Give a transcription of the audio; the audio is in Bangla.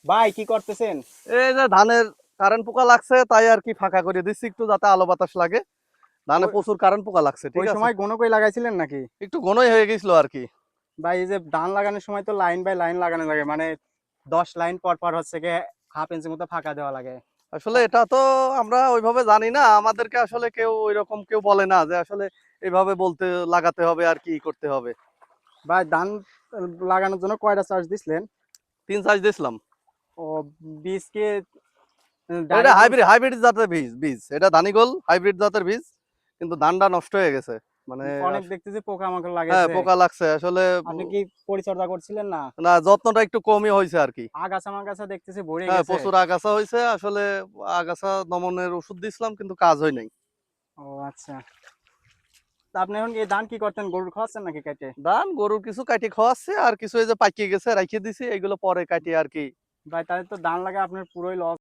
ভাই কি করতেছেন? এই যে ধানের কারেন্ট পোকা লাগছে, তাই আর কি ফাঁকা করে দিচ্ছি একটু, যাতে আলো বাতাস লাগে। ধানে ওই প্রচুর কারেন্ট পোকা লাগছে, ওই ঠিক আছে। সময় গণকই লাগাইছিলেন নাকি? একটু ঘনই হয়ে গেছিল আর কি। ভাই এই যে ধান লাগানোর সময় তো লাইন বাই লাইন লাগানো লাগে, মানে 10 লাইন পর পর হচ্ছে গিয়ে হাফ ইঞ্চি মতো ফাঁকা দেওয়া লাগে। আসলে এটা তো আমরা ওইভাবে জানি না, আমাদেরকে আসলে কেউ ওইরকম কেউ বলে না যে আসলে এইভাবে বলতে লাগাতে হবে আর কি করতে হবে। ভাই ধান লাগানোর জন্য কয়টা চার্জ দিছিলেন? 3 সাইজ দিছিলাম। ও, বীজ কি এটা ডাইরেক্ট হাইব্রিড হাইব্রিড জাতের বীজ বীজ এটা ধানিগোল হাইব্রিড জাতের বীজ, কিন্তু ধানটা নষ্ট হয়ে গেছে। মানে অনেক দেখতেছি পোকামাকড় হ্যাঁ, লাগাইছে। পোকা লাগছে আসলে। আপনি কি পরিচর্যা করছিলেন না? না, যত্নটা একটু কমই হয়েছে আর কি। আগাছা মাগাছা দেখতেছি ভরে হ্যাঁ, গেছে। প্রচুর আগাছা হয়েছে আসলে। আগাছা দমনের ওষুধ দিয়েছিলাম, কিন্তু কাজ হয় নাই। ও আচ্ছা। তা আপনি এখন এই ধান কি করতেন, গরুর খাওয়াচ্ছেন নাকি কেটে? ধান গরুর কিছু কাটি খাওয়াচ্ছে, আর কিছু এই যে পাকিয়ে গেছে রাখিয়ে দিছি, এগুলো পরে কাটিয়ে আর কি। ভাই তাহলে তো ধান লাগা আপনার পুরোই লস।